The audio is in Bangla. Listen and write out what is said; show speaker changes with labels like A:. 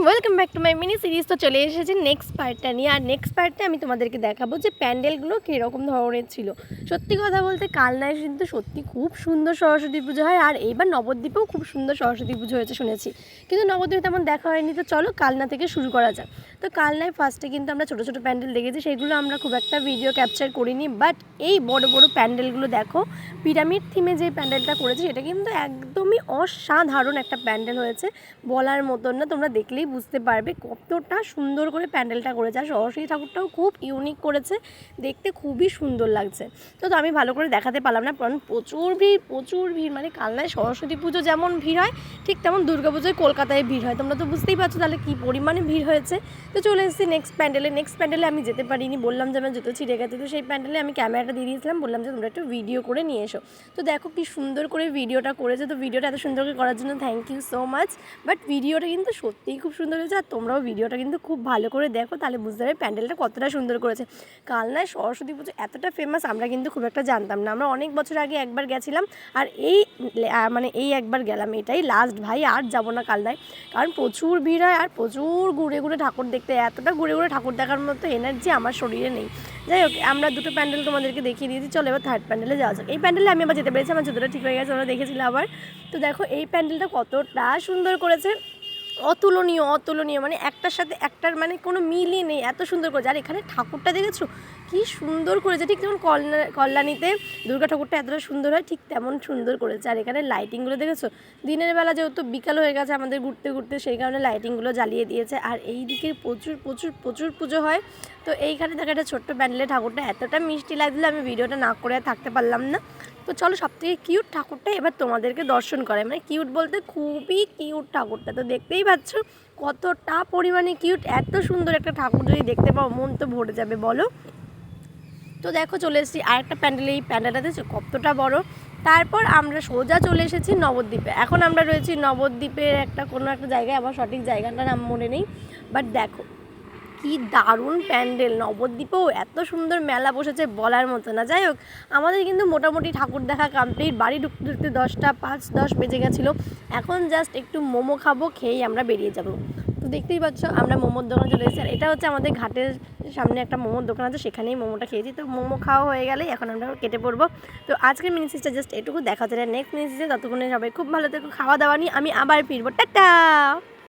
A: Welcome back to my mini series. তো চলে এসেছি নেক্সট পার্টটা নিয়ে। আর নেক্সট পার্টে আমি তোমাদেরকে দেখাবো যে প্যান্ডেলগুলো কীরকম ধরনের ছিল। সত্যি কথা বলতে কালনায় কিন্তু সত্যি খুব সুন্দর সরস্বতী পুজো হয়, আর এইবার নবদ্বীপেও খুব সুন্দর সরস্বতী পুজো হয়েছে শুনেছি, কিন্তু নবদ্বীপে তেমন দেখা হয়নি। তো চলো কালনা থেকে শুরু করা যাক। তো কালনায় ফার্স্টে কিন্তু আমরা ছোটো ছোটো প্যান্ডেল দেখেছি, সেগুলো আমরা খুব একটা ভিডিও ক্যাপচার করিনি, বাট এই বড় বড় প্যান্ডেলগুলো দেখো, পিরামিড থিমে যে প্যান্ডেলটা করেছে সেটা কিন্তু একদমই অসাধারণ একটা প্যান্ডেল হয়েছে, বলার মতন না। তোমরা দেখলেই বুঝতে পারবে কতটা সুন্দর করে প্যান্ডেলটা করেছে। আর সরস্বতী ঠাকুরটাও খুব ইউনিক করেছে, দেখতে খুবই সুন্দর লাগছে। তো আমি ভালো করে দেখাতে পারলাম না, কারণ প্রচুর ভিড়। মানে কালনায় সরস্বতী পুজো যেমন ভিড় হয়, ঠিক তেমন দুর্গা পুজোয় কলকাতায় ভিড় হয়। তোমরা তো বুঝতেই পারছো তাহলে কী পরিমাণে ভিড় হয়েছে। তো চলে এসেছি নেক্সট প্যান্ডেলে আমি যেতে পারিনি, বললাম যে আমার জুতো ছিঁড়ে গেছে। তো সেই প্যান্ডেলে আমি ক্যামেরাটা দিয়ে দিয়েছিলাম, বললাম যে তোমরা একটু ভিডিও করে নিয়ে এসো। তো দেখো কি সুন্দর করে ভিডিওটা করেছে। তো ভিডিওটা এত সুন্দর করে করার জন্য thank you so much. But ভিডিওটা কিন্তু সত্যিই খুব সুন্দর হয়েছে, আর তোমরাও ভিডিওটা কিন্তু খুব ভালো করে দেখো, তাহলে বুঝতে পারবে প্যান্ডেলটা কতটা সুন্দর করেছে। কালনায় সরস্বতী পুজো এতটা ফেমাস আমরা কিন্তু খুব একটা জানতাম না। আমরা অনেক বছর আগে একবার গেছিলাম, আর এই একবার গেলাম, এটাই লাস্ট ভাই। আর যাবো না কালনায়, কারণ প্রচুর ভিড় হয় আর প্রচুর ঘুরে ঘুরে ঠাকুর দেখতে, এতটা ঘুরে ঘুরে ঠাকুর দেখার মতো এনার্জি আমার শরীরে নেই। যাই হোক, আমরা দুটো প্যান্ডেল তোমাদেরকে দেখিয়ে দিয়েছি, চলো এবার থার্ড প্যান্ডেলে যাওয়া যাক। এই প্যান্ডেলে আমি আবার যেতে পেরেছি, আমার জুতোটা ঠিক হয়ে গেছে, আমরা দেখেছিলাম আবার। তো দেখো এই প্যান্ডেলটা কতটা সুন্দর করেছে, অতুলনীয়। মানে একটার সাথে একটার মানে কোনো মিলই নেই, এত সুন্দর করেছে। আর এখানে ঠাকুরটা দেখেছো কী সুন্দর করেছে, ঠিক যেমন কল্যাণীতে দুর্গা ঠাকুরটা এতটা সুন্দর হয়, ঠিক তেমন সুন্দর করেছে। আর এখানে লাইটিংগুলো দেখেছো, দিনের বেলা যেহেতু বিকাল হয়ে গেছে আমাদের ঘুরতে ঘুরতে, সেই কারণে লাইটিংগুলো জ্বালিয়ে দিয়েছে। আর এই দিকে প্রচুর পুজো হয়। তো এইখানে দেখা একটা ছোট্ট প্যান্ডেলে ঠাকুরটা এতটা মিষ্টি লাগছিলো, আমি ভিডিওটা না করে থাকতে পারলাম না। তো চলো সবথেকে কিউট ঠাকুরটা এবার তোমাদেরকে দর্শন করে, মানে কিউট বলতে খুবই কিউট ঠাকুরটা। তো দেখতেই পাচ্ছ কতটা পরিমাণে কিউট। এত সুন্দর একটা ঠাকুর যদি দেখতে পাও মন তো ভরে যাবে, বলো। তো দেখো চলে এসেছি আরেকটা প্যান্ডেলে, এই প্যান্ডেলটা দেখছো কতটা বড়। তারপর আমরা সোজা চলে এসেছি নবদ্বীপে। এখন আমরা রয়েছি নবদ্বীপের কোনো একটা জায়গায়, আমার সঠিক জায়গাটার নাম মনে নেই, বাট দেখো কি দারুণ প্যান্ডেল। নবদ্বীপেও এত সুন্দর মেলা বসেছে বলার মতো না। যাই হোক, আমাদের কিন্তু মোটামুটি ঠাকুর দেখা কমপ্লিট। বাড়ি ঢুকতে ঢুকতে 10:05 বেজে গেছিলো। এখন জাস্ট একটু মোমো খাবো, খেয়েই আমরা বেরিয়ে যাব। তো দেখতেই পাচ্ছ আমরা মোমোর দোকানে চলে এসেছি, আর এটা হচ্ছে আমাদের ঘাটের সামনে একটা মোমোর দোকান আছে, সেখানেই মোমোটা খেয়েছি। তো মোমো খাওয়া হয়ে গেলেই এখন আমরা কেটে পড়বো। তো আজকের মিনি সিরিজটা জাস্ট এটুকু দেখা যায়, নেক্সট মিনি সিরিজে ততক্ষণে সবাই খুব ভালো থেকো, খাওয়া দাওয়া নিয়ে আমি আবার ফিরবো। টাটা।